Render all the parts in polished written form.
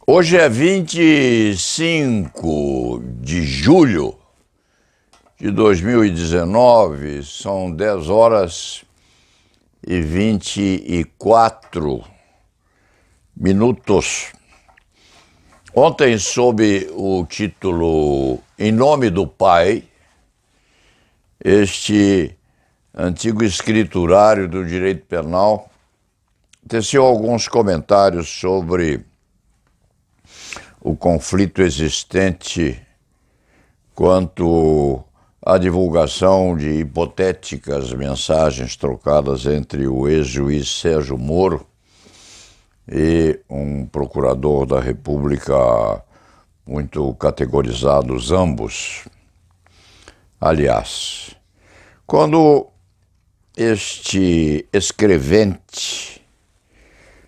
Hoje é 25 de julho de 2019, são 10 horas e 24 minutos. Ontem, sob o título Em Nome do Pai, este antigo escriturário do direito penal teceu alguns comentários sobre o conflito existente quanto à divulgação de hipotéticas mensagens trocadas entre o ex-juiz Sérgio Moro e um procurador da República muito categorizados ambos. Aliás, quando este escrevente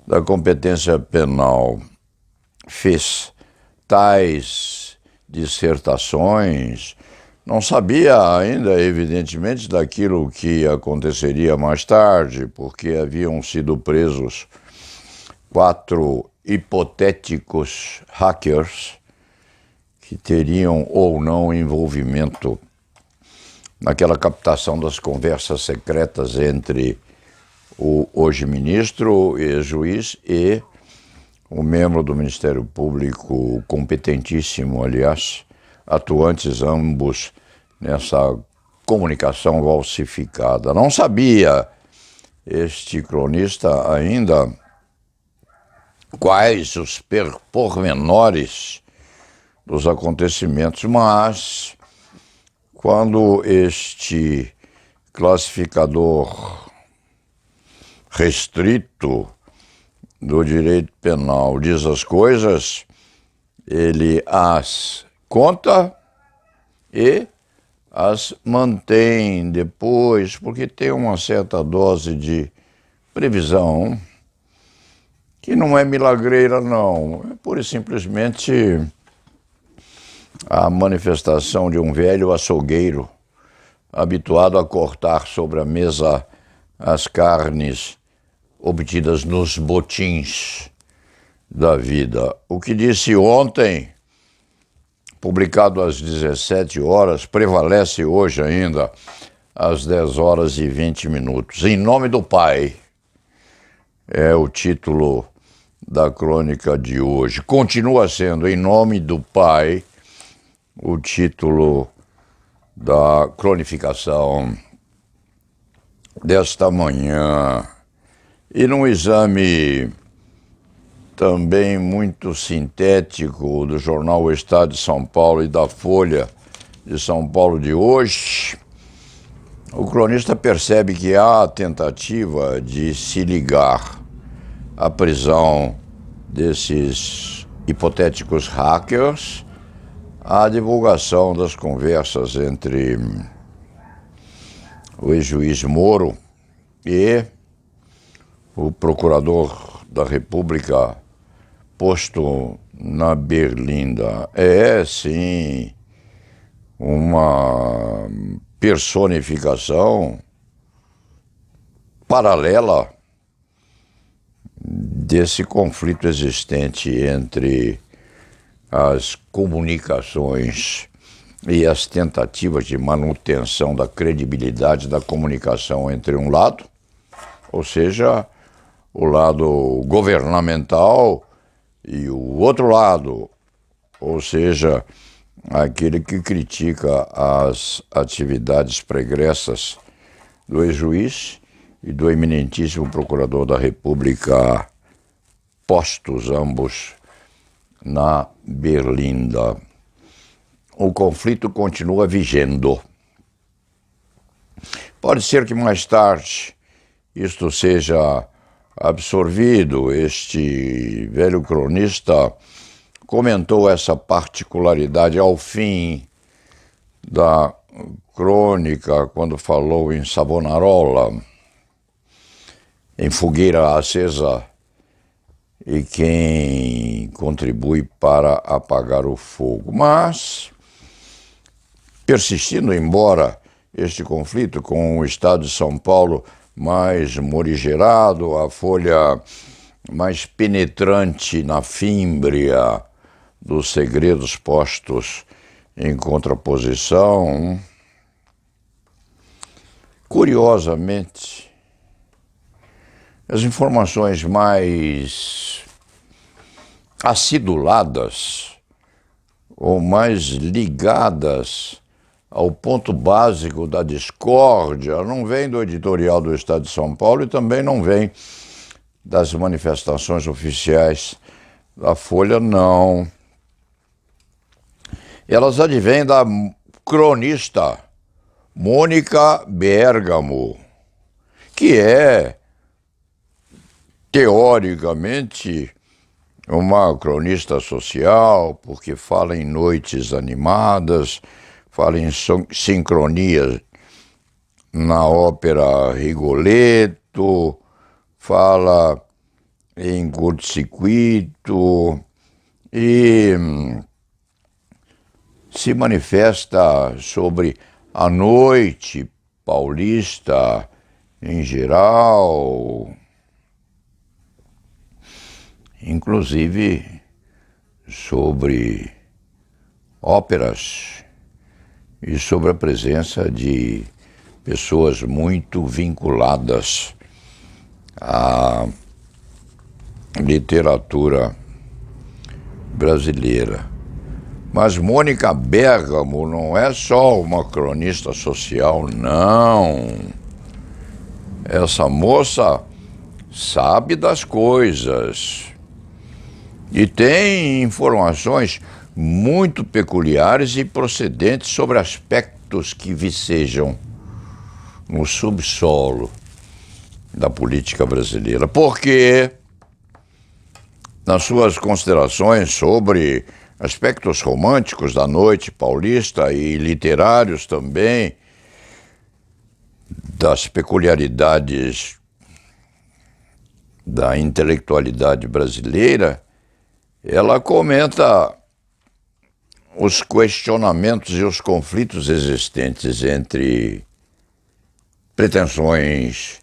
da competência penal fez tais dissertações, não sabia ainda, evidentemente, daquilo que aconteceria mais tarde, porque haviam sido presos 4 hipotéticos hackers que teriam ou não envolvimento naquela captação das conversas secretas entre o hoje ministro e juiz e o membro do Ministério Público, competentíssimo, aliás, atuantes ambos nessa comunicação falsificada. Não sabia este cronista ainda quais os pormenores dos acontecimentos, mas quando este classificador restrito do direito penal diz as coisas, ele as conta e as mantém depois, porque tem uma certa dose de previsão, que não é milagreira, não. É pura e simplesmente a manifestação de um velho açougueiro habituado a cortar sobre a mesa as carnes obtidas nos botins da vida. O que disse ontem, publicado às 17 horas, prevalece hoje ainda às 10 horas e 20 minutos. Em Nome do Pai é o título da crônica de hoje. Continua sendo Em Nome do Pai o título da cronificação desta manhã. E num exame também muito sintético do jornal O Estado de São Paulo e da Folha de São Paulo de hoje, o cronista percebe que há a tentativa de se ligar à prisão desses hipotéticos hackers à divulgação das conversas entre o ex-juiz Moro e o procurador da República posto na Berlinda. É, sim, uma personificação paralela desse conflito existente entre as comunicações e as tentativas de manutenção da credibilidade da comunicação entre um lado, ou seja, o lado governamental, e o outro lado, ou seja, aquele que critica as atividades pregressas do ex-juiz e do eminentíssimo procurador da República, postos ambos na Berlinda. O conflito continua vigendo. Pode ser que mais tarde isto seja absorvido. Este velho cronista comentou essa particularidade ao fim da crônica, quando falou em Savonarola, em fogueira acesa, e quem contribui para apagar o fogo. Mas, persistindo, embora este conflito com o Estado de São Paulo mais morigerado, a Folha mais penetrante na fímbria dos segredos postos em contraposição. Curiosamente, as informações mais aciduladas ou mais ligadas ao ponto básico da discórdia não vêm do editorial do Estado de São Paulo e também não vêm das manifestações oficiais da Folha, não. Elas advêm da cronista Mônica Bergamo, que é, teoricamente, uma cronista social, porque fala em noites animadas, fala em sincronia na ópera Rigoletto, fala em curto-circuito e se manifesta sobre a noite paulista em geral, inclusive sobre óperas e sobre a presença de pessoas muito vinculadas à literatura brasileira. Mas Mônica Bergamo não é só uma cronista social, não. Essa moça sabe das coisas e tem informações muito peculiares e procedentes sobre aspectos que vicejam no subsolo da política brasileira. Porque, nas suas considerações sobre aspectos românticos da noite paulista e literários também, das peculiaridades da intelectualidade brasileira, ela comenta os questionamentos e os conflitos existentes entre pretensões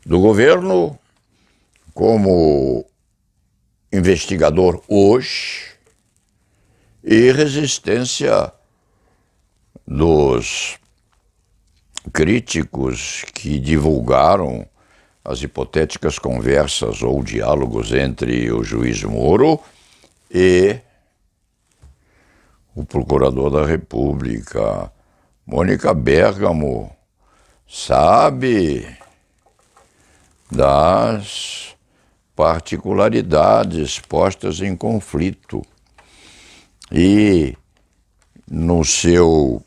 do governo como investigador hoje e resistência dos críticos que divulgaram as hipotéticas conversas ou diálogos entre o juiz Moro e o procurador da República. Mônica Bergamo sabe das particularidades postas em conflito e no seu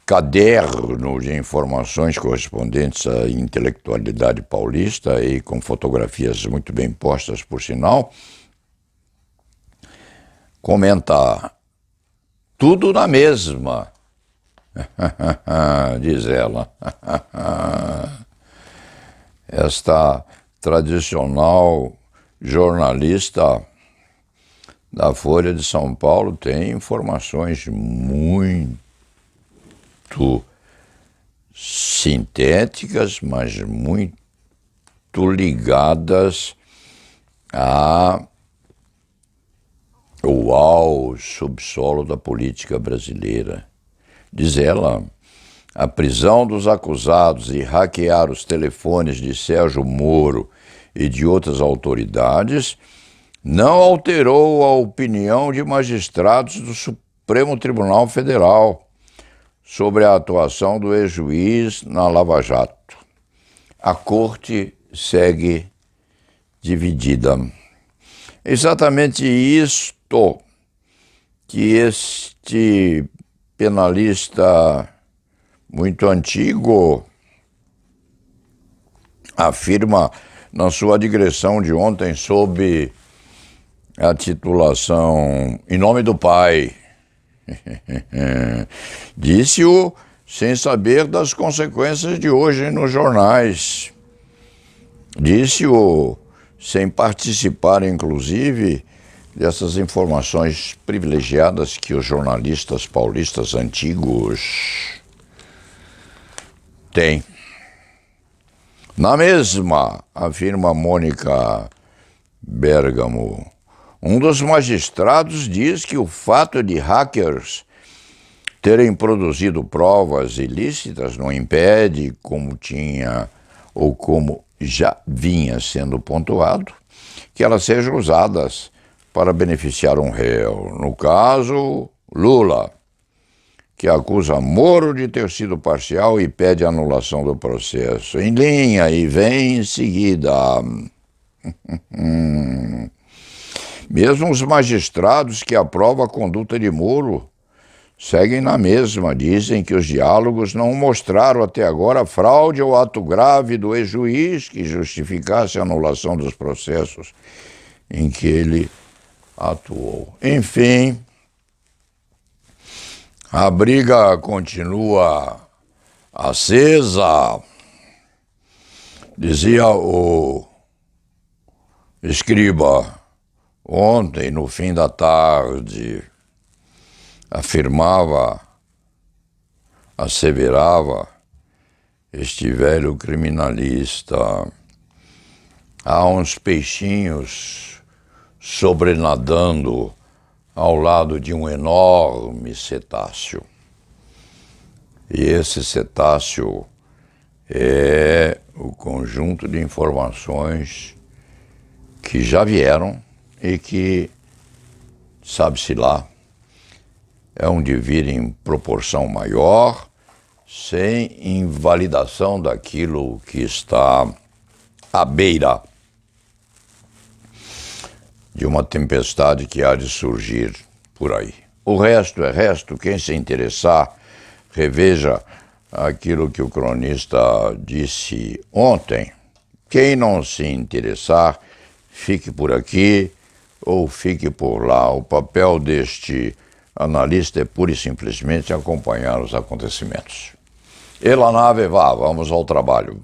caderno de informações correspondentes à intelectualidade paulista e com fotografias muito bem postas, por sinal, comenta tudo na mesma, diz ela. Esta tradicional jornalista da Folha de São Paulo tem informações muito sintéticas, mas muito ligadas ao subsolo da política brasileira. Diz ela, a prisão dos acusados e hackear os telefones de Sérgio Moro e de outras autoridades não alterou a opinião de magistrados do Supremo Tribunal Federal sobre a atuação do ex-juiz na Lava Jato. A corte segue dividida. Exatamente isto que este penalista muito antigo afirma na sua digressão de ontem sob a titulação Em Nome do Pai. Disse-o sem saber das consequências de hoje nos jornais. Disse-o sem participar, inclusive, dessas informações privilegiadas que os jornalistas paulistas antigos têm. Na mesma, afirma Mônica Bérgamo. Um dos magistrados diz que o fato de hackers terem produzido provas ilícitas não impede, como tinha ou como já vinha sendo pontuado, que elas sejam usadas para beneficiar um réu. No caso, Lula, que acusa Moro de ter sido parcial e pede anulação do processo. Em linha e vem em seguida. Mesmo os magistrados que aprovam a conduta de Moro seguem na mesma. Dizem que os diálogos não mostraram até agora fraude ou ato grave do ex-juiz que justificasse a anulação dos processos em que ele atuou. Enfim, a briga continua acesa. Dizia o escriba ontem, no fim da tarde, asseverava este velho criminalista: há uns peixinhos sobrenadando ao lado de um enorme cetáceo. E esse cetáceo é o conjunto de informações que já vieram e que, sabe-se lá, é um de vir em proporção maior, sem invalidação daquilo que está à beira de uma tempestade que há de surgir por aí. O resto é resto. Quem se interessar, reveja aquilo que o cronista disse ontem. Quem não se interessar, fique por aqui ou fique por lá. O papel deste analista é pura e simplesmente acompanhar os acontecimentos. E la nave va, vamos ao trabalho.